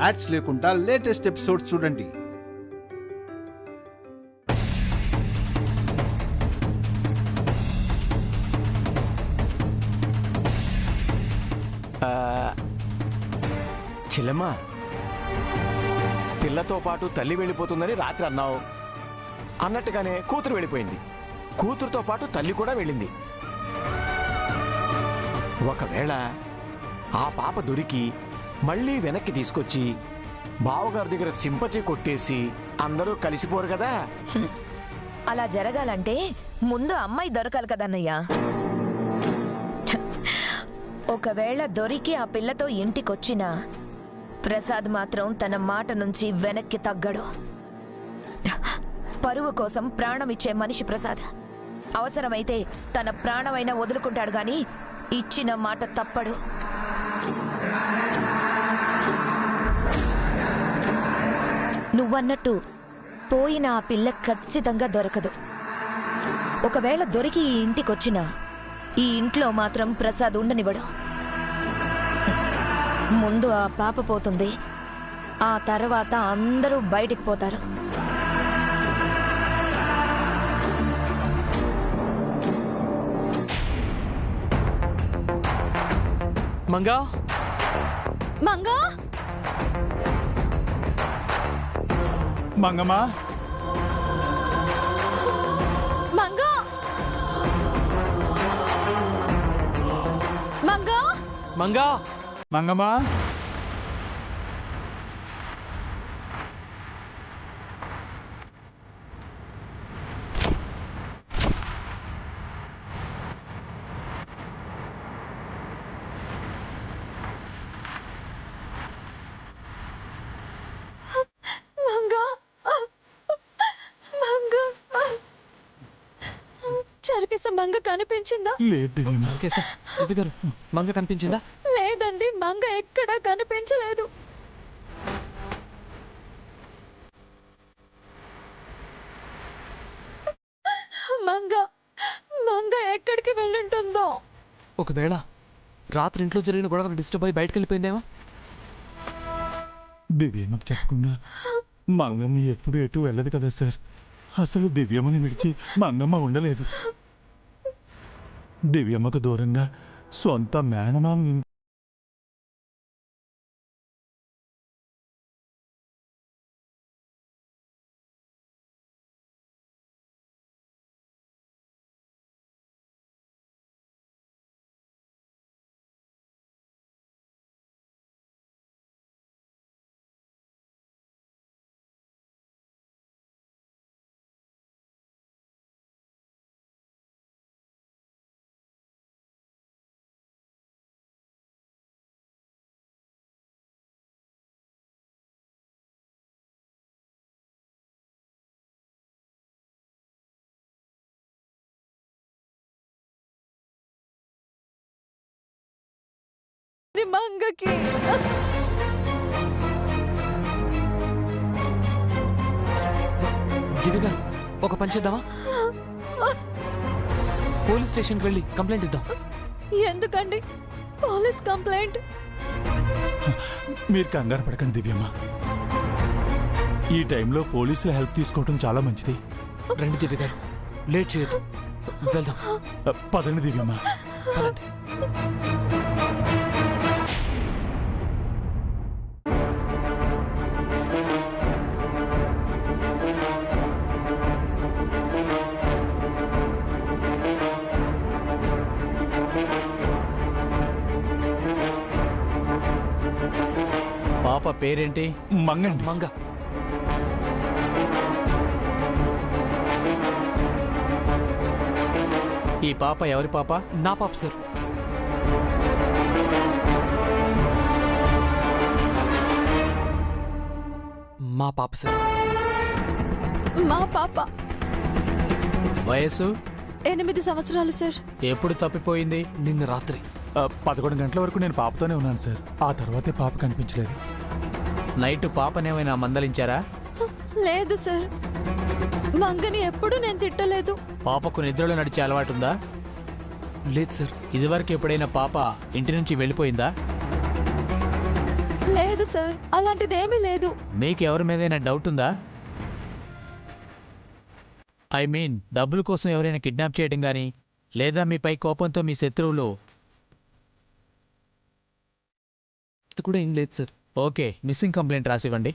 Ads లేకుండా latest episodes చూడండి. చెల్లెమ్మా, పిల్లతో పాటు తల్లి వెళ్ళిపోతుందని రాత్రి అన్నావు. అన్నట్టుగానే కూతురు వెళ్ళిపోయింది. కూతురుతో పాటు తల్లి కూడా వెళ్ళింది. ఒకవేళ ఆ పాప దొరికి మళ్ళీ వెనక్కి తీసుకొచ్చి బావగారి దగ్గర సింపతి కొట్టేసి అందరూ కలిసిపోరు కదా. అలా జరగాలంటే ముందు అమ్మాయి దొరకాలి కదన్నయ్యా. ఒకవేళ దొరికి ఆ పిల్లతో ఇంటికొచ్చినా ప్రసాద్ మాత్రం తన మాట నుంచి వెనక్కి తగ్గడు. పరువు కోసం ప్రాణమిచ్చే మనిషి ప్రసాద్. అవసరమైతే తన ప్రాణమైనా వదులుకుంటాడు గాని ఇచ్చిన మాట తప్పడు. నువ్వన్నట్టు పోయిన ఆ పిల్ల ఖచ్చితంగా దొరకదు. ఒకవేళ దొరికి ఈ ఇంటికొచ్చినా ఈ ఇంట్లో మాత్రం ప్రసాద్ ఉండనివ్వడు. ముందు ఆ పాప పోతుంది, ఆ తర్వాత అందరూ బయటికి పోతారు. మంగా మంగా మంగమ్మా, మంగా మంగా మంగా మంగమ్మా, చరికేస మంగ కనిపించిందా? లేదు గారు, మంగ కనిపించిందా? లేదండి, మంగ ఎక్కడా కనిపించలేదు. మంగ మంగ ఎక్కడికి వెళ్ళుంటుందో. ఒకవేళ రాత్రి ఇంట్లో జరిగిన గొడవ డిస్టర్బ్ అయ్యి బయటకు వెళ్ళిపోయిందేమో. దివ్యమ్మకి చెప్పకుండా మంగమ్మ ఎప్పుడు ఎటు వెళ్ళదు కదా సార్. అసలు దివ్యమ్మని విడిచి మంగమ్మ ఉండలేదు. దివ్యమ్మకు దూరంగా సొంత మేనమామ మంగకి దివ్య గారు, ఒక పని చేద్దామా? పోలీస్ స్టేషన్కి వెళ్ళి కంప్లైంట్ ఇద్దాం. ఎందుకండి పోలీస్ కంప్లైంట్? మీరు కంగారు పడకండి దివ్యమ్మ. ఈ టైంలో పోలీసుల హెల్ప్ తీసుకోవడం చాలా మంచిది. రండి దివ్య గారు, లేట్ చేయొద్దు, వెళ్దాం. పదండి దివ్యమ్మ, పదండి. పాప పేరేంటి? మంగండి. మంగ. ఈ పాప ఎవరి పాప? నా పాప సార్. మా పాప సార్. మా పాప. వయసు? 8 సంవత్సరాలు సార్. ఎప్పుడు తప్పిపోయింది? నిన్న రాత్రి 11 గంటల వరకు నేను పాపతోనే ఉన్నాను సార్. ఆ తర్వాతే పాప కనిపించలేదు. నైట్ పాపనేమైనా మందలించారా? లేదు సార్, మంగని ఎప్పుడు నేను తిట్టలేదు. పాపకు నిద్రలో నడిచే అలవాటుందా? లేదు సార్. ఇదివరకు ఎప్పుడైనా పాప ఇంటి నుంచి వెళ్ళిపోయిందా? లేదు సార్, అలాంటిదేమీ లేదు. మీకు ఎవరి మీదైనా డౌట్ ఉందా? ఐ మీన్ డబ్బుల కోసం ఎవరైనా కిడ్నాప్ చేయడం కానీ లేదా మీపై కోపంతో మీ శత్రువులు. ఇది కూడా ఏం లేదు సార్. ఓకే, మిస్సింగ్ కంప్లైంట్ రాసివ్వండి.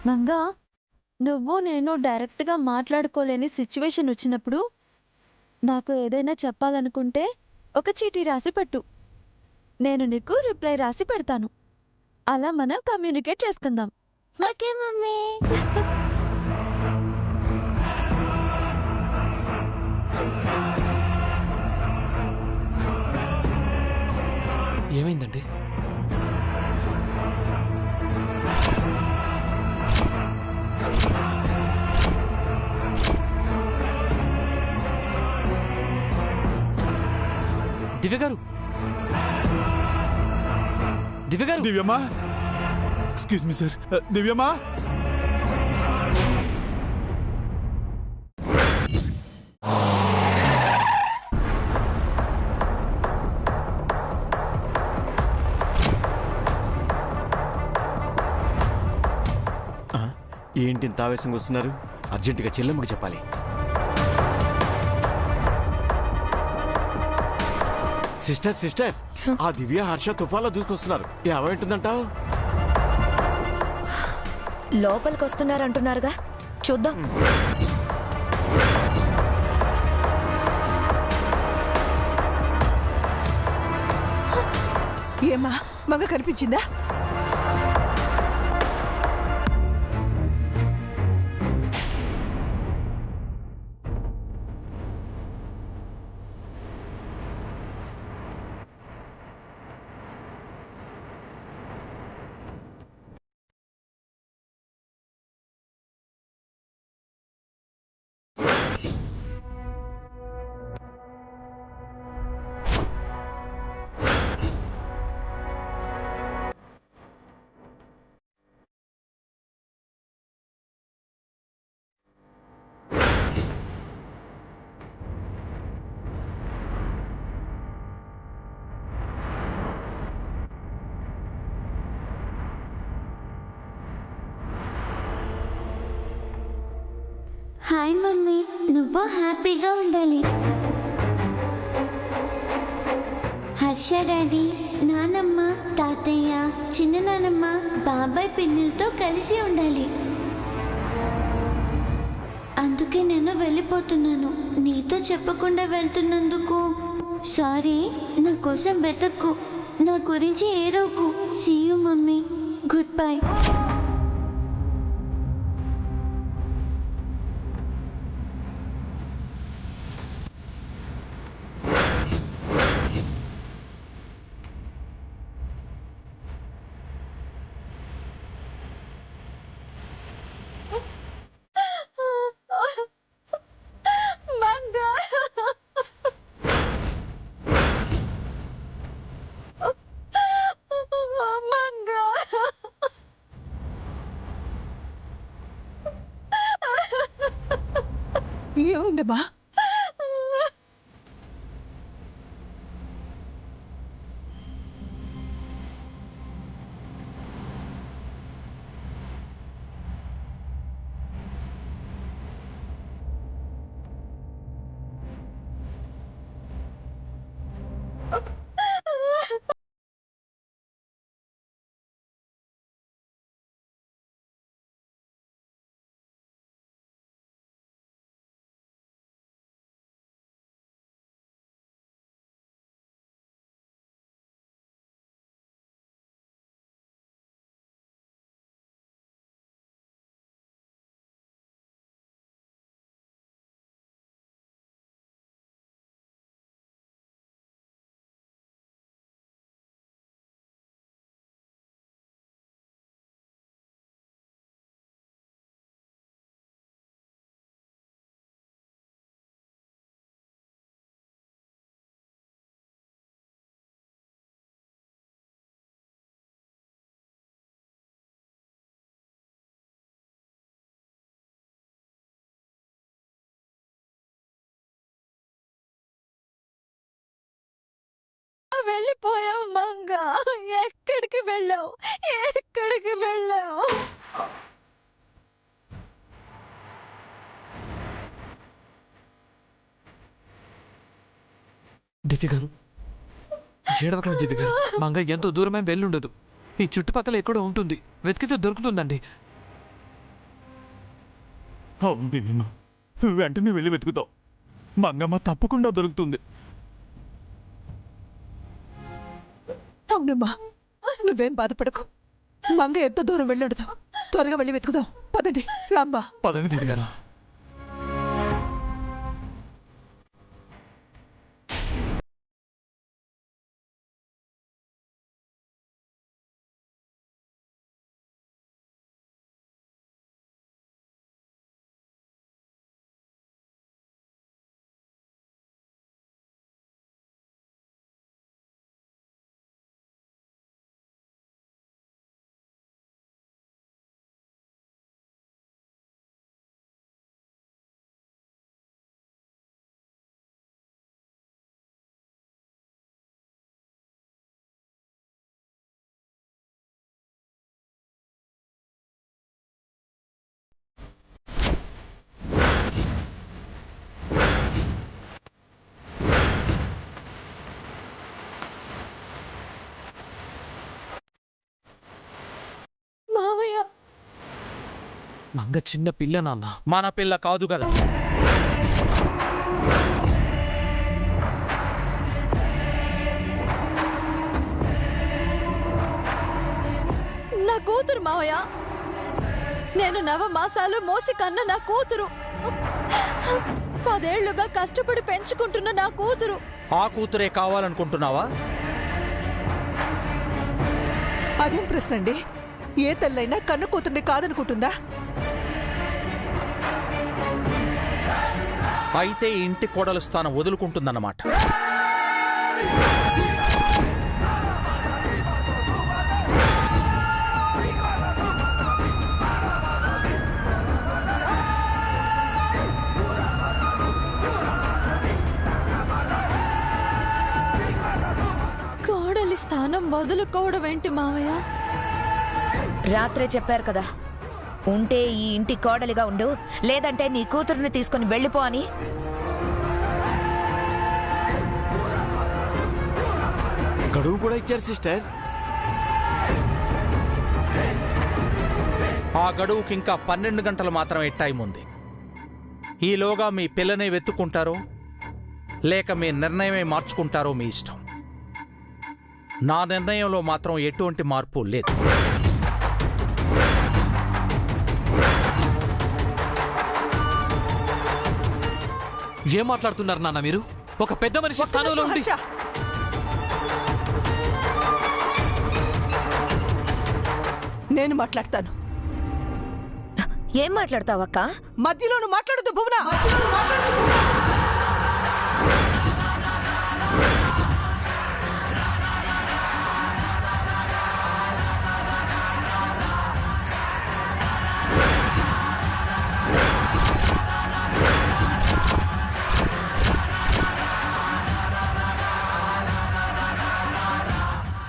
మంగా, నువ్వు నేను డైరెక్ట్గా మాట్లాడుకోలేని సిచ్యువేషన్ వచ్చినప్పుడు నాకు ఏదైనా చెప్పాలనుకుంటే ఒక చీటీ రాసి పెట్టు. నేను నీకు రిప్లై రాసి పెడతాను. అలా మనం కమ్యూనికేట్ చేసుకుందాం. Okay mummy. ఏమైందండి? దివ్య గారు, దివ్య గారు, దివ్యమ్మా, ఎక్స్క్యూజ్ మీ సార్. దివ్యమ్మా, ఏంటి ఇంత ఆవేశంగా వస్తున్నారు? అర్జెంటుగా చెల్లెమ్మకి చెప్పాలి. సిస్టర్ సిస్టర్, ఆ దివ్య హర్ష తుఫాన్లో దూసుకొస్తున్నారు. ఏమైంటుందంటావు? లోపలికి వస్తున్నారంటున్నారుగా, చూద్దాం. ఏమ్మా, మగ కనిపించిందా? హాయ్ మమ్మీ, నువ్వు హ్యాపీగా ఉండాలి. హర్ష డాడీ, నానమ్మ, తాతయ్య, చిన్న నానమ్మ, బాబాయ్, పిన్నులతో కలిసి ఉండాలి. అందుకే నేను వెళ్ళిపోతున్నాను. నీతో చెప్పకుండా వెళ్తున్నందుకు సారీ. నా కోసం వెతక్కు, నా గురించి ఏడవకు. See you mummy, good bye. Manga, Manga. ఏముందమ్మా? వెళ్ళిపోయావు మంగ. ఎక్కడికి వెళ్ళావు? ఎక్కడికి వెళ్ళావు? దివ్య గారు, ఏడవకండి దివ్య గారు. మంగ ఎంతో దూరమే వెళ్ళుండదు. ఈ చుట్టుపక్కల ఎక్కడో ఉంటుంది. వెతికితే దొరుకుతుందండి. అవును దివ్యమ్మ, వెంటనే వెళ్ళి వెతుకుతాం. మంగమ్మ తప్పకుండా దొరుకుతుంది. అవునమ్మా, నువ్వేం బాధపడకు. మంగ ఎంత దూరం వెళ్ళడు. త్వరగా వెళ్ళి వెతుకుదాం. పదండి రామ్మా. పదండి దివ్య గారు. మావయ్య, మంగ చిన్న పిల్ల నాన్న. మన పిల్ల కాదు కదా. నా కూతురు మావయ్య. నేను 9 మాసాలు మోసి కన్న నా కూతురు. 10 ఏళ్లుగా కష్టపడి పెంచుకుంటున్న నా కూతురు. ఆ కూతురే కావాలనుకుంటున్నావా? అదేం ప్రశ్న అండి? ఏ తల్లైనా కన్ను కూతుర్ని కాదనుకుంటుందా? అయితే ఈ ఇంటి కోడలు స్థానం వదులుకుంటుందన్నమాట. కోడలి స్థానం వదులుకోవడం ఏంటి మావయ్య? రాత్రే చెప్పారు కదా, ఉంటే ఈ ఇంటి కోడలిగా ఉండు, లేదంటే నీ కూతురుని తీసుకుని వెళ్ళిపో అని. గడువు కూడా ఇచ్చారు సిస్టర్. ఆ గడువుకి ఇంకా 12 గంటలు మాత్రమే టైం ఉంది. ఈలోగా మీ పిల్లని వెతుక్కుంటారో లేక మీ నిర్ణయమే మార్చుకుంటారో మీ ఇష్టం. నా నిర్ణయంలో మాత్రం ఎటువంటి మార్పు లేదు. ఏం మాట్లాడుతున్నారు నాన్న మీరు? ఒక పెద్ద మనిషి స్థానంలో ఉండి. హర్ష, నేను మాట్లాడతాను. ఏం మాట్లాడతావక్క? మధ్యలో నువ్వు మాట్లాడదు భువన.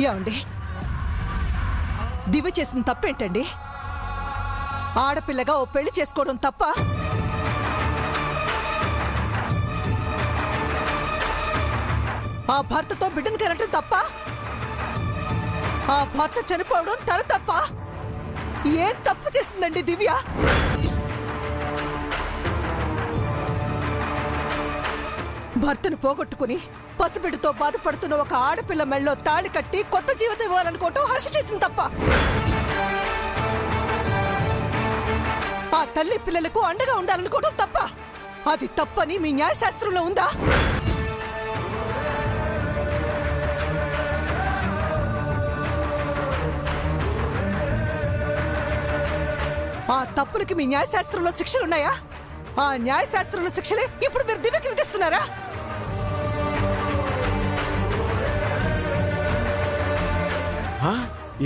ఏమండి, దివ్య చేసిన తప్పేంటండి? ఆడపిల్లగా ఓ పెళ్లి చేసుకోవడం తప్ప? ఆ భర్తతో బిడ్డను కనటం తప్ప? ఆ భర్త చనిపోవడం తన తప్ప? ఏం తప్పు చేసిందండి దివ్య? భర్తను పోగొట్టుకుని పసిబిడ్డతో బాధపడుతున్న ఒక ఆడపిల్ల మెళ్ళలో తాళి కట్టి కొత్త జీవితం ఇవ్వాలనుకోవటం హర్ష చేసింది తప్ప? ఆ తల్లి పిల్లలకు అండగా ఉండాలనుకోవటం తప్ప? అది తప్పని మీ న్యాయశాస్త్రంలో ఉందా? ఆ తప్పులకి మీ న్యాయశాస్త్రంలో శిక్షలున్నాయా? ఆ న్యాయశాస్త్రంలో శిక్షలే ఇప్పుడు మీరు దివ్యకి విధిస్తున్నారా?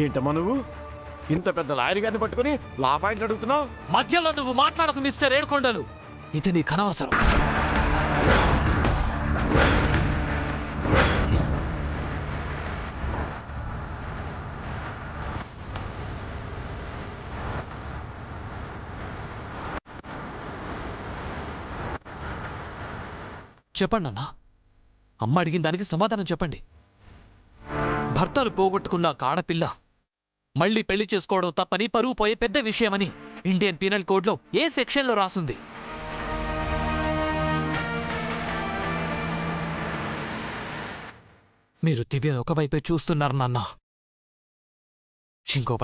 ఏంటమ్మా నువ్వు ఇంత పెద్ద లాయర్ గారిని పట్టుకుని లా పాయింట్ అడుగుతున్నావు? మధ్యలో నువ్వు మాట్లాడకు మిస్టర్ ఏడుకొండలు. ఇది నీకు అనవసరం. చెప్పండి అన్నా. అమ్మ అడిగిన దానికి సమాధానం చెప్పండి. భర్తను పోగొట్టుకున్న ఆడపిల్ల మళ్ళీ పెళ్లి చేసుకోవడం తప్పని, పరువు పోయే పెద్ద విషయమని ఇండియన్ పీనల్ కోడ్లో ఏ సెక్షన్లో రాసుంది? మీరు దివ్యను ఒకవైపే చూస్తున్నారు నాన్న. ఇంకో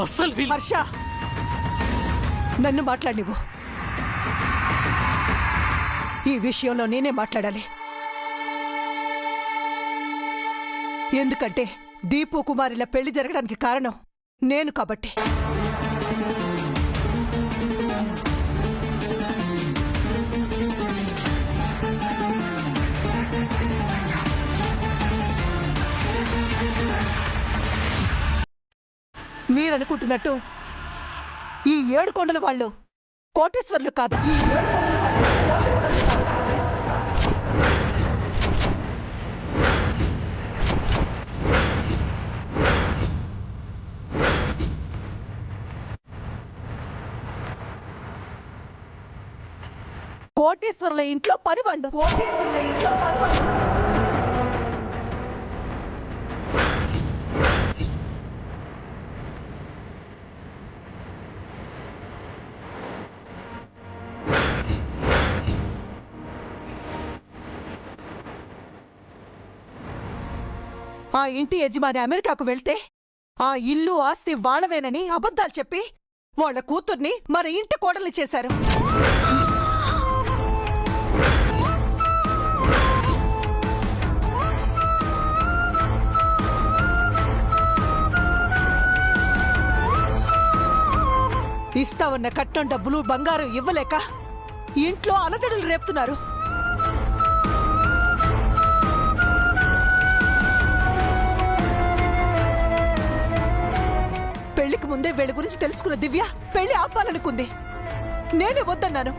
అసలు హర్ష, నన్ను మాట్లాడినివ్వు. ఈ విషయంలో నేనే మాట్లాడాలి. ఎందుకంటే దీపు కుమారిల పెళ్లి జరగడానికి కారణం నేను కాబట్టి. మీరనుకుంటున్నట్టు ఈ 7 కొండల వాళ్ళు కోటేశ్వర్లు కాదు. ఈ 7 కోటేశ్వర్ల ఇంట్లో పనివాళ్ళు. ఆ ఇంటి యజమాని అమెరికాకు వెళ్తే ఆ ఇల్లు ఆస్తి వాళ్లవేనని అబద్ధాలు చెప్పి వాళ్ళ కూతుర్ని మన ఇంటి కోడల్ని చేశారు. ఇస్తావన్న కట్నం డబ్బులు బంగారం ఇవ్వలేక ఇంట్లో అలజడులు రేపుతున్నారు. పెళ్లికి ముందే వీళ్ళ గురించి తెలుసుకున్న దివ్య పెళ్లి ఆపాలనుకుంది. నేనే వద్దన్నాను.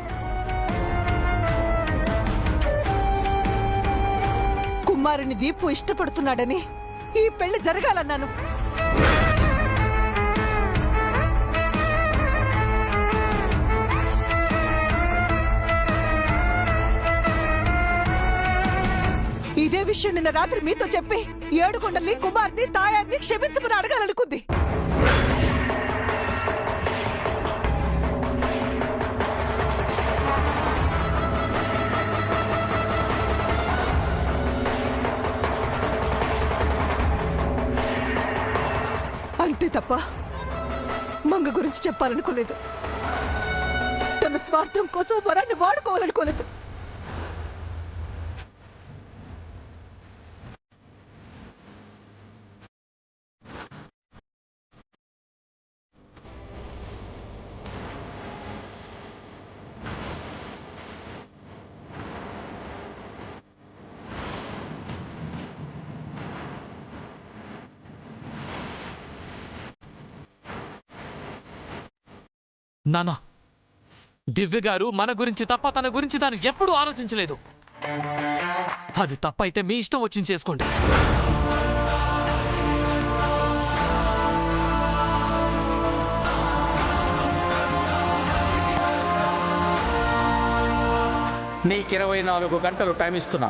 కుమారుని దీపు ఇష్టపడుతున్నాడని ఈ పెళ్లి జరగాలన్నాను. ఇదే విషయం నిన్న రాత్రి మీతో చెప్పి 7 కొండల్ని, కుమార్ని, తాయాన్ని క్షమించమని అడగాలనుకుంది. అంతే తప్ప మంగ గురించి చెప్పాలనుకోలేదు. తన స్వార్థం కోసం వరాన్ని వాడుకోవాలనుకోలేదు. నానా, దివ్య గారు మన గురించి తప్ప తన గురించి తాను ఎప్పుడూ ఆలోచించలేదు. అది తప్పైతే మీ ఇష్టం వచ్చింది చేసుకోండి. నీకు 24 గంటలు టైం ఇస్తున్నా.